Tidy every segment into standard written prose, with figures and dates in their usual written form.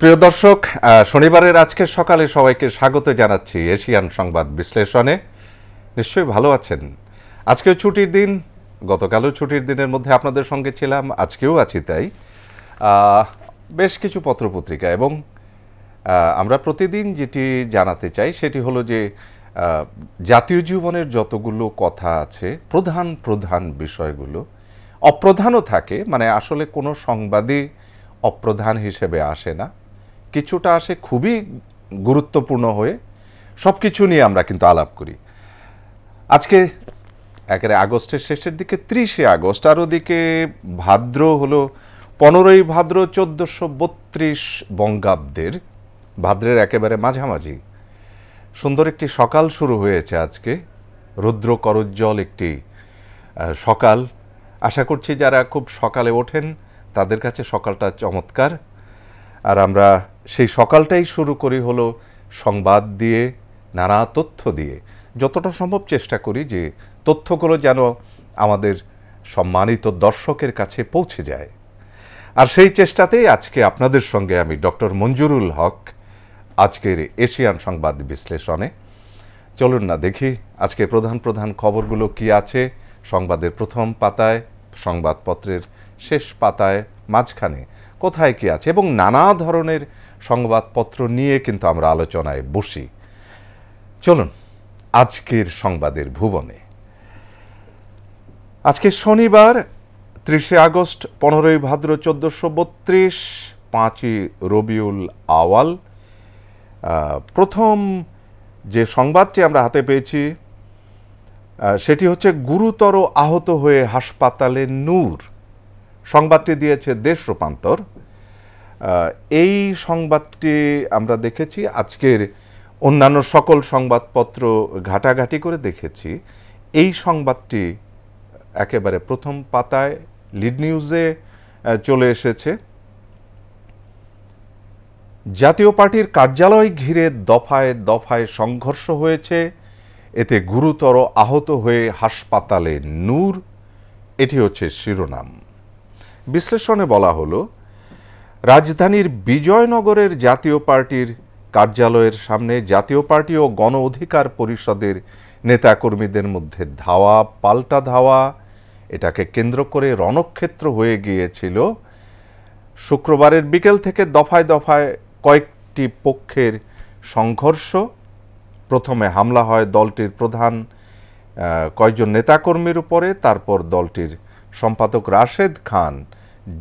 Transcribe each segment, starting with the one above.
প্রিয় দর্শক, শনিবারের আজকের সকালে সবাইকে স্বাগত জানাচ্ছি এশিয়ান সংবাদ বিশ্লেষণে। নিশ্চয়ই ভালো আছেন। আজকেও ছুটির দিন, গতকালও ছুটির দিনের মধ্যে আপনাদের সঙ্গে ছিলাম, আজকেও আছি। তাই বেশ কিছু পত্রপত্রিকা এবং আমরা প্রতিদিন যেটি জানাতে চাই সেটি হলো যে জাতীয় জীবনের যতগুলো কথা আছে, প্রধান প্রধান বিষয়গুলো অপ্রধানও থাকে, মানে আসলে কোনো সংবাদই অপ্রধান হিসেবে আসে না, কিছুটা আসে খুবই গুরুত্বপূর্ণ হয়ে। সব কিছু নিয়ে আমরা কিন্তু আলাপ করি। আজকে একেবারে আগস্টের শেষের দিকে 30শে আগস্ট, আর ওদিকে ভাদ্র হলো 15ই ভাদ্র 1432 বঙ্গাব্দের, ভাদ্রের একেবারে মাঝামাঝি। সুন্দর একটি সকাল শুরু হয়েছে আজকে, রৌদ্র করজ্জ্বল একটি সকাল। আশা করছি যারা খুব সকালে ওঠেন তাদের কাছে সকালটা চমৎকার। আর আমরা সেই সকালটাই শুরু করি হলো সংবাদ দিয়ে, নানা তথ্য দিয়ে। যতটা সম্ভব চেষ্টা করি যে তথ্যগুলো যেন আমাদের সম্মানিত দর্শকের কাছে পৌঁছে যায়। আর সেই চেষ্টাতেই আজকে আপনাদের সঙ্গে আমি ডক্টর মঞ্জুরুল হক আজকের এশিয়ান সংবাদ বিশ্লেষণে। চলুন না দেখি আজকে প্রধান প্রধান খবরগুলো কি আছে সংবাদের প্রথম পাতায়, সংবাদপত্রের শেষ পাতায়, মাঝখানে কোথায় কি আছে, এবং নানা ধরনের সংবাদপত্র নিয়ে কিন্তু আমরা আলোচনায় বসি। চলুন আজকের সংবাদের ভুবনে। আজকে শনিবার 30শে আগস্ট, 15ই ভাদ্র 1432, 5ই রবিউল আওয়াল। প্রথম যে সংবাদটি আমরা হাতে পেয়েছি সেটি হচ্ছে গুরুতর আহত হয়ে হাসপাতালে নূর। সংবাদটি দিয়েছে দেশ রূপান্তর। এই সংবাদটি আমরা দেখেছি আজকের অন্যান্য সকল সংবাদপত্র ঘাটাঘাটি করে দেখেছি। এই সংবাদটি একেবারে প্রথম পাতায় লিড নিউজে চলে এসেছে। জাতীয় পার্টির কার্যালয় ঘিরে দফায় দফায় সংঘর্ষ হয়েছে, এতে গুরুতর আহত হয়ে হাসপাতালে নূর। এটি হচ্ছে শিরোনাম। বিশ্লেষণে বলা হলো, রাজধানীর বিজয়নগরের জাতীয় পার্টির কার্যালয়ের সামনে জাতীয় পার্টি ও গণ অধিকার পরিষদের নেতাকর্মীদের মধ্যে ধাওয়া পাল্টা ধাওয়া, এটাকে কেন্দ্র করে রণক্ষেত্র হয়ে গিয়েছিল। শুক্রবারের বিকেল থেকে দফায় দফায় কয়েকটি পক্ষের সংঘর্ষ। প্রথমে হামলা হয় দলটির প্রধান কয়েকজন নেতাকর্মীর উপরে, তারপর দলটির সম্পাদক রাশেদ খান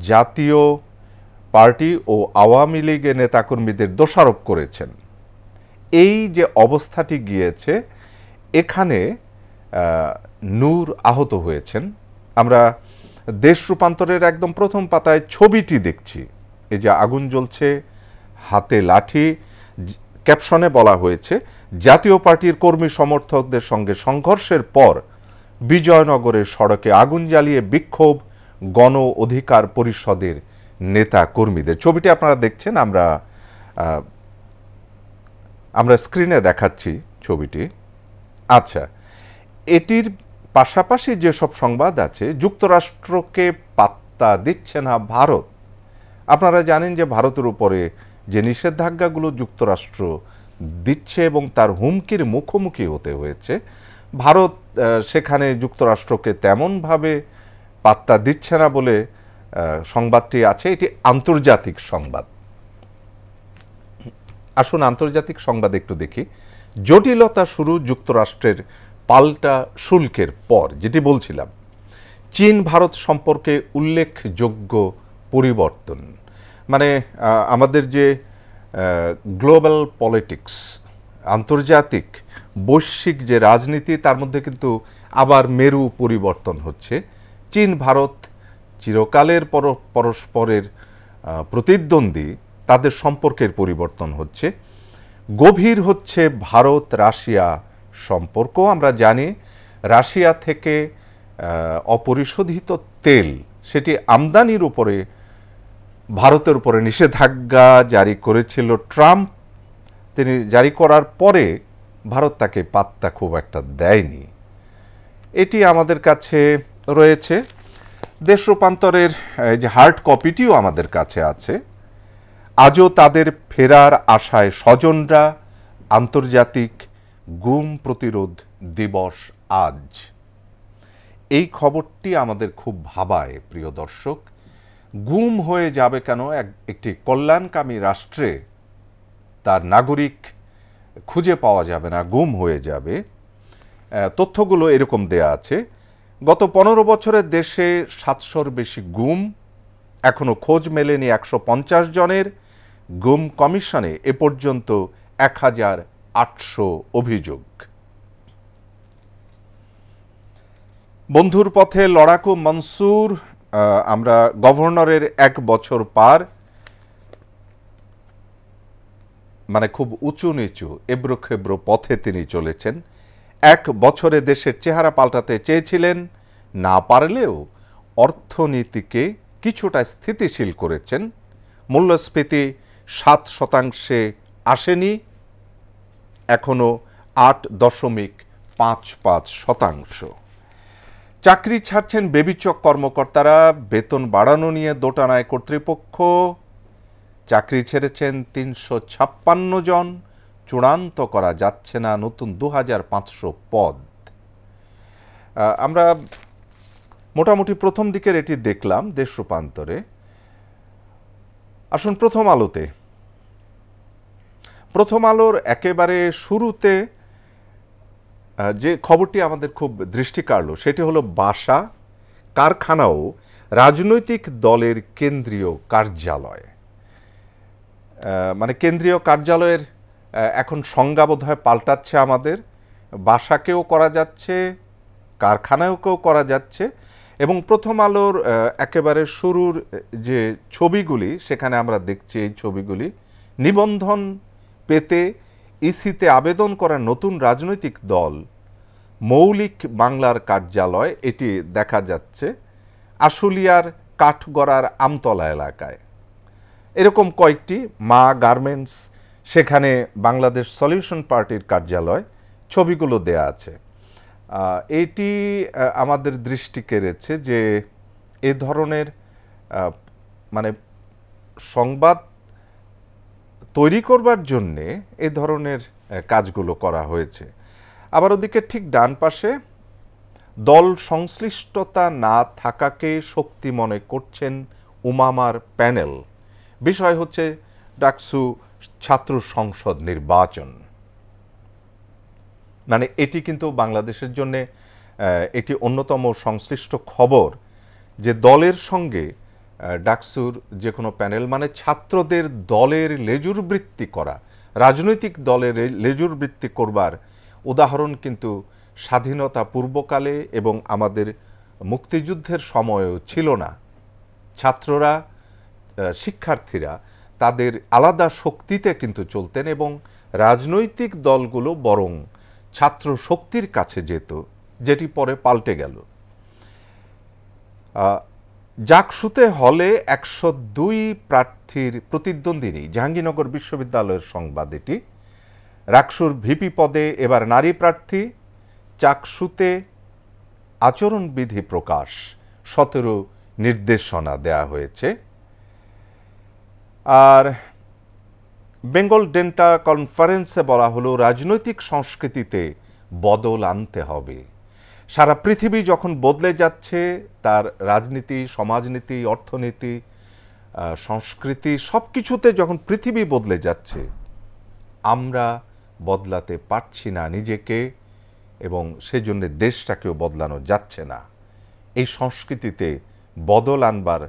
জাতীয় পার্টি ও আওয়ামী লীগের নেতাকর্মীদের দোষারোপ করেছেন। এই যে অবস্থাটি গিয়েছে, এখানে নূর আহত হয়েছেন। আমরা দেশ রূপান্তরের একদম প্রথম পাতায় ছবিটি দেখছি। এই যে আগুন জ্বলছে, হাতে লাঠি। ক্যাপশনে বলা হয়েছে, জাতীয় পার্টির কর্মী সমর্থকদের সঙ্গে সংঘর্ষের পর বিজয়নগরের সড়কে আগুন জ্বালিয়ে বিক্ষোভ গণ অধিকার পরিষদের নেতা কর্মীদের। ছবিটি আপনারা দেখছেন, আমরা স্ক্রিনে দেখাচ্ছি ছবিটি। আচ্ছা, এটির পাশাপাশি যেসব সংবাদ আছে, যুক্তরাষ্ট্রকে পাত্তা দিচ্ছে না ভারত। আপনারা জানেন যে ভারতের উপরে যে নিষেধাজ্ঞাগুলো যুক্তরাষ্ট্র দিচ্ছে এবং তার হুমকির মুখোমুখি হতে হয়েছে, ভারত সেখানে যুক্তরাষ্ট্রকে তেমনভাবে পাত্তা দিচ্ছে না বলে সংবাদটি আছে। এটি আন্তর্জাতিক সংবাদ। আসুন আন্তর্জাতিক সংবাদ একটু দেখি। জটিলতা শুরু যুক্তরাষ্ট্রের পাল্টা শুল্কের পর। যেটি বলছিলাম, চীন ভারত সম্পর্কে উল্লেখযোগ্য পরিবর্তন। মানে আমাদের যে গ্লোবাল পলিটিক্স, আন্তর্জাতিক বৈশ্বিক যে রাজনীতি, তার মধ্যে কিন্তু আবার মেরু পরিবর্তন হচ্ছে। চীন ভারত চিরকালের পরস্পরের প্রতিদ্বন্দ্বী, তাদের সম্পর্কের পরিবর্তন হচ্ছে। গভীর হচ্ছে ভারত রাশিয়া সম্পর্ক। আমরা জানি রাশিয়া থেকে অপরিশোধিত তেল, সেটি আমদানির উপরে ভারতের উপরে নিষেধাজ্ঞা জারি করেছিল ট্রাম্প। তিনি জারি করার পরে ভারত তাকে পাত্তা খুব একটা দেয়নি। এটি আমাদের কাছে রয়েছে। দেশ রূপান্তরের যে হার্ড কপিটিও আমাদের কাছে আছে। আজও তাদের ফেরার আশায় স্বজনরা। আন্তর্জাতিক গুম প্রতিরোধ দিবস আজ। এই খবরটি আমাদের খুব ভাবায় প্রিয় দর্শক। গুম হয়ে যাবে কেন একটি কল্যাণকামী রাষ্ট্রে? তার নাগরিক খুঁজে পাওয়া যাবে না, গুম হয়ে যাবে। তথ্যগুলো এরকম দেয়া আছে। গত 15 বছরে দেশে 700-র বেশি গুম, এখনও খোঁজ মেলেনি 150 জনের। গুম কমিশনে এ পর্যন্ত 1800 অভিযোগ। বন্ধুর পথে লড়াকু মনসুর। আমরা গভর্নরের 1 বছর পার, মানে খুব উঁচু নিচু এবড়ো খেবড়ো পথে তিনি চলেছেন। 1 বছরে দেশের চেহারা পাল্টাতে চেয়েছিলেন, না পারলেও অর্থনীতিকে কিছুটা স্থিতিশীল করেছেন। মূল্যস্ফীতি 7% আসেনি, এখনও 8.55%। চাকরি ছাড়ছেন বেবিচক কর্মকর্তারা, বেতন বাড়ানো নিয়ে দোটানায় কর্তৃপক্ষ। চাকরি ছেড়েছেন 356 জন, চূড়ান্ত করা যাচ্ছে না নতুন 2500 পদ। আমরা মোটামুটি প্রথম দিকের এটি দেখলাম দেশ রূপান্তরে। আসুন প্রথম আলোতে। প্রথম আলোর একেবারে শুরুতে যে খবরটি আমাদের খুব দৃষ্টি কাড়ল সেটি হলো বাসা, কারখানাও রাজনৈতিক দলের কেন্দ্রীয় কার্যালয়। মানে কেন্দ্রীয় কার্যালয়ের এখন সংজ্ঞা বোধহয় পাল্টাচ্ছে আমাদের। বাসাকেও করা যাচ্ছে, কারখানাকেও করা যাচ্ছে। এবং প্রথম আলোর একেবারে শুরুর যে ছবিগুলি সেখানে আমরা দেখছি এই ছবিগুলি। নিবন্ধন পেতে ইসিতে আবেদন করা নতুন রাজনৈতিক দল মৌলিক বাংলার কার্যালয়, এটি দেখা যাচ্ছে আশুলিয়ার কাঠগড়ার আমতলা এলাকায়। এরকম কয়েকটি মা গার্মেন্টস, সেখানে বাংলাদেশ সলিউশন পার্টির কার্যালয়, ছবিগুলো দেয়া আছে। এটি আমাদের দৃষ্টি কেড়েছে যে এ ধরনের মানে সংবাদ তৈরি করবার জন্যে এ ধরনের কাজগুলো করা হয়েছে। আবার ওদিকে ঠিক ডান পাশে দল সংশ্লিষ্টতা না থাকাকে শক্তি মনে করছেন উমামার প্যানেল। বিষয় হচ্ছে ডাকসু ছাত্র সংসদ নির্বাচন। মানে এটি কিন্তু বাংলাদেশের জন্য এটি অন্যতম সংশ্লিষ্ট খবর যে দলের সঙ্গে ডাকসুর যে কোনো প্যানেল, মানে ছাত্রদের দলের লেজুর বৃত্তি করা, রাজনৈতিক দলের লেজুর বৃত্তি করবার উদাহরণ কিন্তু স্বাধীনতা পূর্বকালে এবং আমাদের মুক্তিযুদ্ধের সময়ও ছিল না। ছাত্ররা, শিক্ষার্থীরা তাদের আলাদা শক্তিতে কিন্তু চলতেন এবং রাজনৈতিক দলগুলো বরং ছাত্র শক্তির কাছে যেত, যেটি পরে পাল্টে গেল। জাকসুতে হলে 102 প্রার্থীর প্রতিদ্বন্দ্বিনী জাহাঙ্গীরনগর বিশ্ববিদ্যালয়ের সংবাদ এটি। রাকসুর ভিপি পদে এবার নারী প্রার্থী। চাকসুতে আচরণবিধি প্রকাশ, 17 নির্দেশনা দেয়া হয়েছে। আর বেঙ্গল ডেন্টা কনফারেন্সে বলা হলো রাজনৈতিক সংস্কৃতিতে বদল আনতে হবে। সারা পৃথিবী যখন বদলে যাচ্ছে, তার রাজনীতি, সমাজনীতি, অর্থনীতি, সংস্কৃতি সব কিছুতে যখন পৃথিবী বদলে যাচ্ছে, আমরা বদলাতে পারছি না নিজেকে এবং সেজন্য দেশটাকেও বদলানো যাচ্ছে না। এই সংস্কৃতিতে বদল আনবার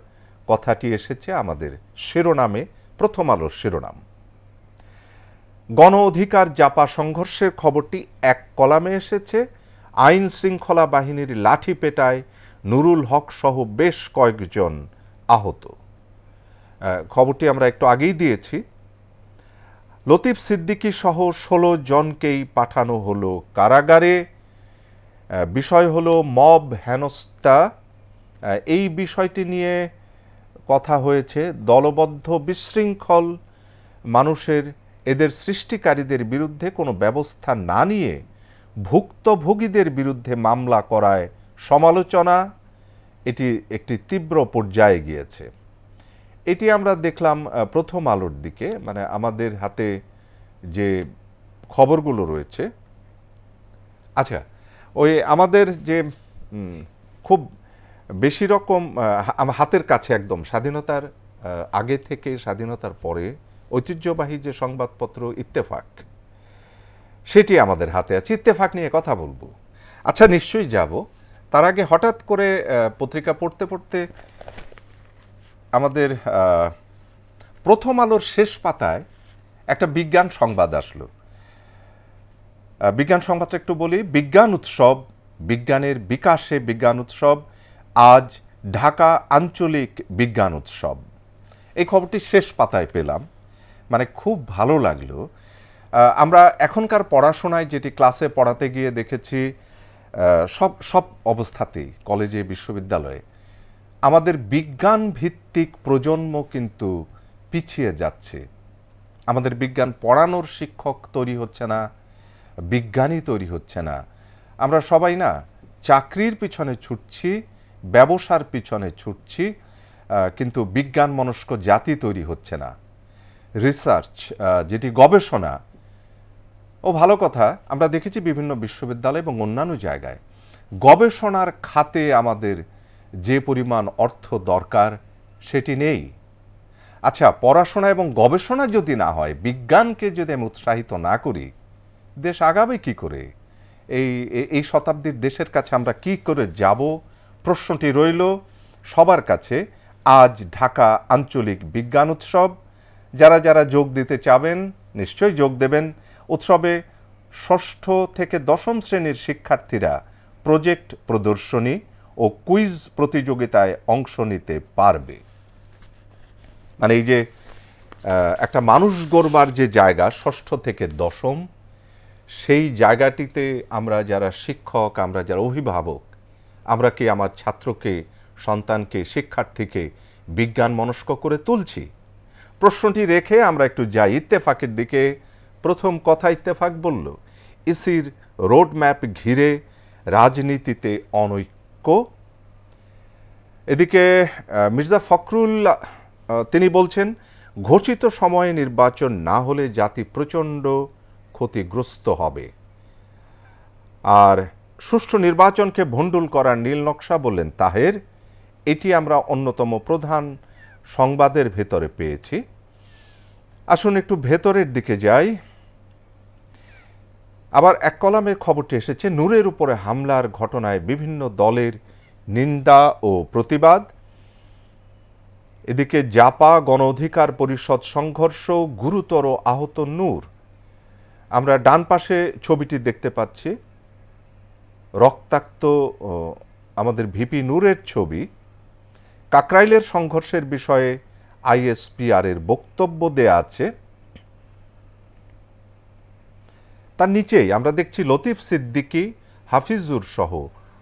কথাটি এসেছে আমাদের শিরোনামে, প্রথম আলোর শিরোনাম। গণ অধিকার জাপা সংঘর্ষের খবরটি এক কলামে এসেছে। আইন শৃঙ্খলা বাহিনীর লাঠি পেটায় নুরুল হক সহ বেশ কয়েকজন আহত। খবরটি আমরা একটু আগেই দিয়েছি। লতিফ সিদ্দিকী সহ 16 জনকেই পাঠানো হলো কারাগারে। বিষয় হলো মব হেনস্থা। এই বিষয়টি নিয়ে কথা হয়েছে। দলবদ্ধ বিশৃঙ্খল মানুষের, এদের সৃষ্টিকারীদের বিরুদ্ধে কোনো ব্যবস্থা না নিয়ে ভুক্তভোগীদের বিরুদ্ধে মামলা করায় সমালোচনা, এটি একটি তীব্র পর্যায়ে গিয়েছে। এটি আমরা দেখলাম প্রথম আলোর দিকে, মানে আমাদের হাতে যে খবরগুলো রয়েছে। আচ্ছা, ওই আমাদের যে খুব বেশি রকম হাতের কাছে একদম স্বাধীনতার আগে থেকে স্বাধীনতার পরে ঐতিহ্যবাহী যে সংবাদপত্র ইত্তেফাক, সেটি আমাদের হাতে আছে। ইত্তেফাক নিয়ে কথা বলবো। আচ্ছা, নিশ্চয়ই যাব। তার আগে হঠাৎ করে পত্রিকা পড়তে পড়তে আমাদের প্রথম আলোর শেষ পাতায় একটা বিজ্ঞান সংবাদ আসলো। বিজ্ঞান সংবাদটা একটু বলি। বিজ্ঞান উৎসব, বিজ্ঞানের বিকাশে বিজ্ঞান উৎসব, আজ ঢাকা আঞ্চলিক বিজ্ঞান উৎসব। এই খবরটি শেষ পাতায় পেলাম, মানে খুব ভালো লাগলো। আমরা এখনকার পড়াশোনায় যেটি ক্লাসে পড়াতে গিয়ে দেখেছি, সব অবস্থাতেই, কলেজে বিশ্ববিদ্যালয়ে আমাদের বিজ্ঞান ভিত্তিক প্রজন্ম কিন্তু পিছিয়ে যাচ্ছে। আমাদের বিজ্ঞান পড়ানোর শিক্ষক তৈরি হচ্ছে না, বিজ্ঞানী তৈরি হচ্ছে না। আমরা সবাই না চাকরির পিছনে ছুটছি, ব্যবসার পিছনে ছুটছি, কিন্তু বিজ্ঞান মনস্ক জাতি তৈরি হচ্ছে না। রিসার্চ, যেটি গবেষণা, ও ভালো কথা, আমরা দেখেছি বিভিন্ন বিশ্ববিদ্যালয় এবং অন্যান্য জায়গায় গবেষণার খাতে আমাদের যে পরিমাণ অর্থ দরকার সেটি নেই। আচ্ছা, পড়াশোনা এবং গবেষণা যদি না হয়, বিজ্ঞানকে যদি আমি উৎসাহিত না করি, দেশ আগাবে কি করে? এই শতাব্দীর দেশের কাছে আমরা কি করে যাব? প্রশ্নটি রইল সবার কাছে। আজ ঢাকা আঞ্চলিক বিজ্ঞান উৎসব। যারা যারা যোগ দিতে চাবেন নিশ্চয়ই যোগ দেবেন। উৎসবে ষষ্ঠ থেকে দশম শ্রেণীর শিক্ষার্থীরা প্রজেক্ট প্রদর্শনী ও কুইজ প্রতিযোগিতায় অংশ নিতে পারবে। মানে এই যে একটা মানুষ গড়বার যে জায়গা, ষষ্ঠ থেকে দশম, সেই জায়গাটিতে আমরা যারা শিক্ষক, আমরা যারা অভিভাবক, আমরা কি আমার ছাত্রকে, সন্তানকে, শিক্ষার্থীকে বিজ্ঞান মনস্ক করে তুলছি? প্রশ্নটি রেখে আমরা একটু যাই ইত্তেফাকের দিকে। প্রথম কথা ইত্তেফাক বলল, ইসির রোডম্যাপ ঘিরে রাজনীতিতে অনৈক্য। এদিকে মির্জা ফখরুল তিনি বলছেন, ঘোষিত সময়ে নির্বাচন না হলে জাতি প্রচণ্ড ক্ষতিগ্রস্ত হবে। আর সুষ্ঠু নির্বাচনকে ভণ্ডুল করার নীল নকশা বললেন তাহের। এটি আমরা অন্যতম প্রধান সংবাদের ভেতরে পেয়েছি। আসুন একটু ভেতরের দিকে যাই। আবার এক কলামের খবরটি এসেছে, নূরের উপরে হামলার ঘটনায় বিভিন্ন দলের নিন্দা ও প্রতিবাদ। এদিকে জাপা গণ অধিকার পরিষদ সংঘর্ষ, গুরুতর আহত নূর। আমরা ডান পাশে ছবিটি দেখতে পাচ্ছি, রক্তাক্ত আমাদের ভিপি নূরের ছবি। কাকরাইলের সংঘর্ষের বিষয়ে আইএসপিআর এর বক্তব্য দেয়া আছে। তার নিচেই আমরা দেখছি লতিফ সিদ্দিকী, হাফিজুর সহ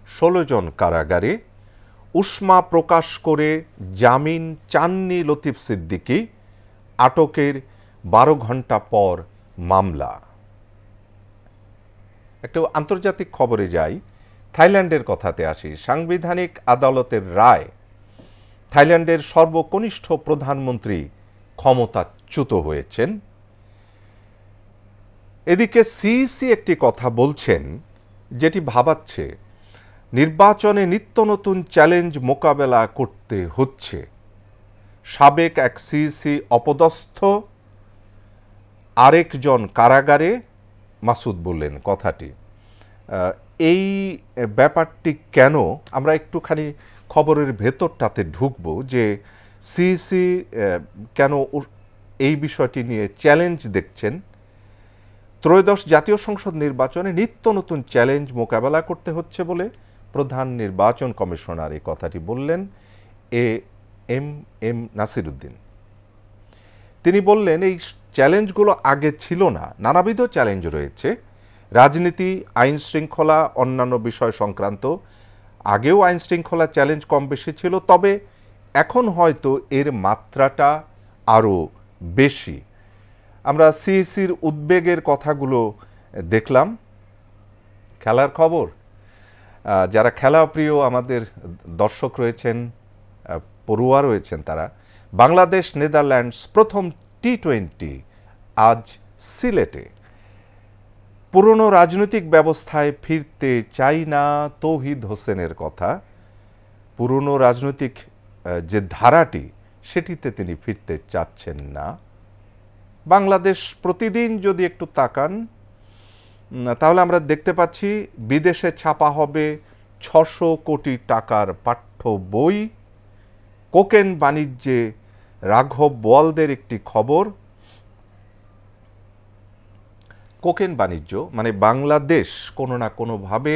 16 জন কারাগারে। উষ্মা প্রকাশ করে জামিন চাননি লতিফ সিদ্দিকী, আটকের 12 ঘন্টা পর মামলা। একটু আন্তর্জাতিক খবরে যাই, থাইল্যান্ডের কথাতে আসি। সাংবিধানিক আদালতের রায়, থাইল্যান্ডের সর্বকনিষ্ঠ প্রধানমন্ত্রী ক্ষমতাচ্যুত হয়েছেন। এদিকে সিইসি একটি কথা বলছেন যেটি ভাবাচ্ছে, নির্বাচনে নিত্য নতুন চ্যালেঞ্জ মোকাবেলা করতে হচ্ছে। সাবেক এক সিইসি অপদস্থ, আরেকজন কারাগারে, মাসুদ বললেন কথাটি। এই ব্যাপারটি কেন, আমরা একটুখানি খবরের ভেতরটাতে ঢুকবো যে সিইসি কেন এই বিষয়টি নিয়ে চ্যালেঞ্জ দেখছেন। ত্রয়োদশ জাতীয় সংসদ নির্বাচনে নিত্য নতুন চ্যালেঞ্জ মোকাবেলা করতে হচ্ছে বলে প্রধান নির্বাচন কমিশনার এই কথাটি বললেন, এম নাসিরউদ্দিন। তিনি বললেন, এই চ্যালেঞ্জগুলো আগে ছিল না, নানাবিধ চ্যালেঞ্জ রয়েছে, রাজনীতি, আইন শৃঙ্খলা, অন্যান্য বিষয় সংক্রান্ত। আগেও আইন শৃঙ্খলা চ্যালেঞ্জ কম বেশি ছিল, তবে এখন হয়তো এর মাত্রাটা আরও বেশি। আমরা সিইসির উদ্বেগের কথাগুলো দেখলাম। খেলার খবর, যারা খেলাপ্রিয় আমাদের দর্শক রয়েছেন, পড়ুয়া রয়েছেন, তারা বাংলাদেশ নেদারল্যান্ডস প্রথম টি-20 আজ সিলেটে। পুরনো রাজনৈতিক ব্যবস্থায় ফিরতে চাই না তৌহিদ হোসেনের কথা। পুরনো রাজনৈতিক যে ধারাটি সেটিতে তিনি ফিরতে চাচ্ছেন না। বাংলাদেশ প্রতিদিন যদি একটু তাকান তাহলে আমরা দেখতে পাচ্ছি বিদেশে ছাপা হবে 600 কোটি টাকার পাঠ্য বই। কোকেন বাণিজ্যে রাঘব বোয়ালদের একটি খবর। কোকেন বাণিজ্য মানে বাংলাদেশ কোনো না কোনোভাবে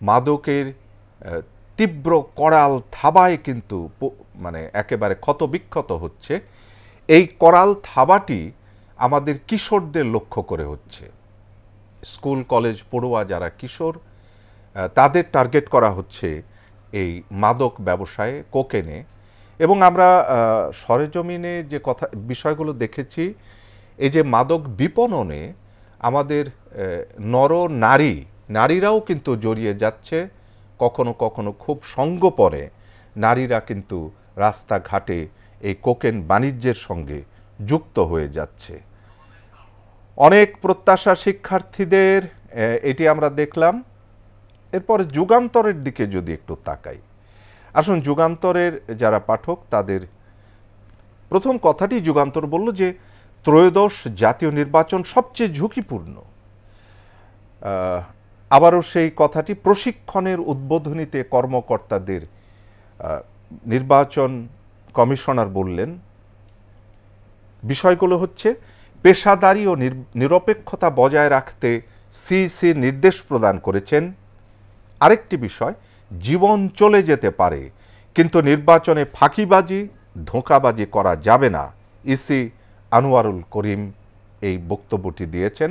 মাদকের তীব্র করাল থাবায় কিন্তু মানে একেবারে ক্ষতবিক্ষত হচ্ছে। এই করাল থাবাটি আমাদের কিশোরদের লক্ষ্য করে হচ্ছে। স্কুল কলেজ পড়ুয়া যারা কিশোর তাদের টার্গেট করা হচ্ছে এই মাদক ব্যবসায়ে, কোকেনে। এবং আমরা সরেজমিনে যে বিষয়গুলো দেখেছি, এই যে মাদক বিপণনে আমাদের নারীরাও কিন্তু জড়িয়ে যাচ্ছে। কখনো কখনো খুব সঙ্গোপরে নারীরা কিন্তু রাস্তাঘাটে এই কোকেন বাণিজ্যের সঙ্গে যুক্ত হয়ে যাচ্ছে। অনেক প্রত্যাশা শিক্ষার্থীদের, এটি আমরা দেখলাম। এরপর যুগান্তরের দিকে যদি একটু তাকাই, আসুন যুগান্তরের যারা পাঠক তাদের প্রথম কথাটি যুগান্তর বলল যে ত্রয়োদশ জাতীয় নির্বাচন সবচেয়ে ঝুঁকিপূর্ণ। আবারও সেই কথাটি প্রশিক্ষণের উদ্বোধনীতে কর্মকর্তাদের নির্বাচন কমিশনার বললেন। বিষয়গুলো হচ্ছে পেশাদারি ও নিরপেক্ষতা বজায় রাখতে সিইসি নির্দেশ প্রদান করেছেন। আরেকটি বিষয়, জীবন চলে যেতে পারে কিন্তু নির্বাচনে ফাঁকিবাজি ধোঁকাবাজি করা যাবে না। ইসি আনোয়ারুল করিম এই বক্তব্যটি দিয়েছেন।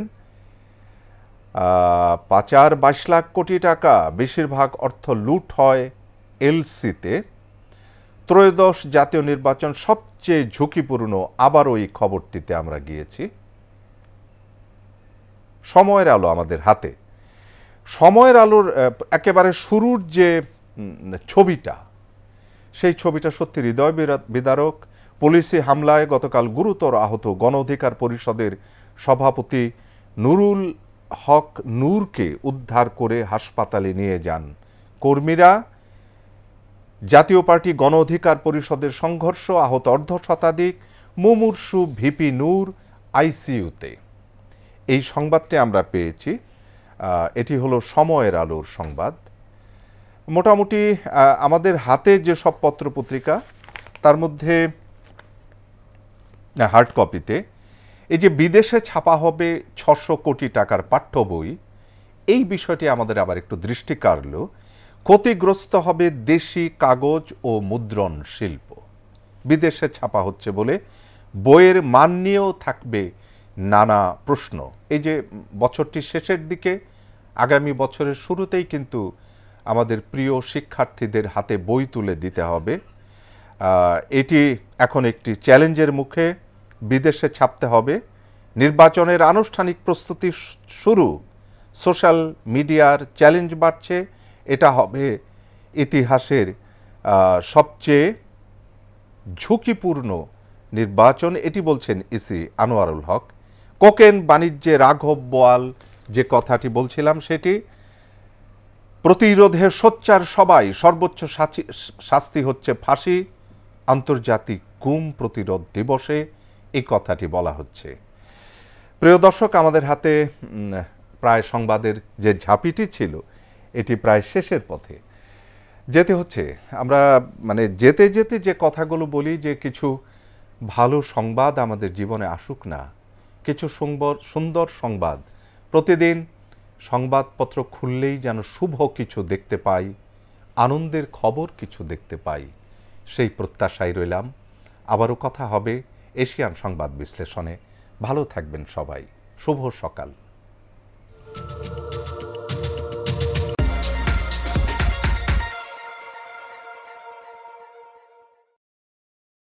22 লাখ কোটি টাকা বেশিরভাগ অর্থ লুট হয় এলসিতে। ত্রয়োদশ জাতীয় নির্বাচন সবচেয়ে ঝুঁকিপূর্ণ, আবারও এই খবরটিতে আমরা গিয়েছি। সময়ের আলো আমাদের হাতে। সময়ের আলোর একেবারে শুরুর যে ছবিটা, সেই ছবিটা সত্যি হৃদয় বিদারক। পুলিশি হামলায় গতকাল গুরুতর আহত গণ অধিকার পরিষদের সভাপতি নুরুল হক নূরকে উদ্ধার করে হাসপাতালে নিয়ে যান কর্মীরা। জাতীয় পার্টি গণ অধিকার পরিষদের সংঘর্ষ, আহত অর্ধশতাধিক, মুমূর্ষু ভিপি নূর আইসিইউতে। এই সংবাদটি আমরা পেয়েছি। এটি হলো সময়ের আলোর সংবাদ। মোটামুটি আমাদের হাতে যে সব পত্রপত্রিকা তার মধ্যে হার্ড কপিতে এই যে বিদেশে ছাপা হবে 600 কোটি টাকার পাঠ্য বই, এই বিষয়টি আমাদের আবার একটু দৃষ্টি কাড়ল। ক্ষতিগ্রস্ত হবে দেশি কাগজ ও মুদ্রণ শিল্প। বিদেশে ছাপা হচ্ছে বলে বইয়ের মান নিয়েও থাকবে নানা প্রশ্ন। এই যে বছরটির শেষের দিকে, আগামী বছরের শুরুতেই কিন্তু আমাদের প্রিয় শিক্ষার্থীদের হাতে বই তুলে দিতে হবে। এটি এখন একটি চ্যালেঞ্জের মুখে। বিদেশে ছাপতে হবে। নির্বাচনের আনুষ্ঠানিক প্রস্তুতি শুরু। সোশ্যাল মিডিয়ার চ্যালেঞ্জ বাড়ছে। এটা হবে ইতিহাসের সবচেয়ে ঝুঁকিপূর্ণ নির্বাচন, এটি বলছেন ইসি আনোয়ারুল হক। কোকেন বাণিজ্যে রাঘব বোয়াল যে কথাটি বলছিলাম, সেটি প্রতিরোধে সোচ্চার সবাই, সর্বোচ্চ শাস্তি হচ্ছে ফাঁসি। আন্তর্জাতিক গুম প্রতিরোধ দিবসে এই কথাটি বলা হচ্ছে। প্রিয় দর্শক, আমাদের হাতে প্রায় সংবাদের যে ঝাঁপিটি ছিল এটি প্রায় শেষের পথে যেতে হচ্ছে। আমরা মানে যেতে যেতে যে কথাগুলো বলি যে কিছু ভালো সংবাদ আমাদের জীবনে আসুক না, কিছু সুন্দর সংবাদ। প্রতিদিন সংবাদপত্র খুললেই যেন শুভ কিছু দেখতে পাই, আনন্দের খবর কিছু দেখতে পাই, সেই প্রত্যাশায় রইলাম। আবারও কথা হবে এশিয়ান সংবাদ বিশ্লেষণে। ভালো থাকবেন সবাই। শুভ সকাল।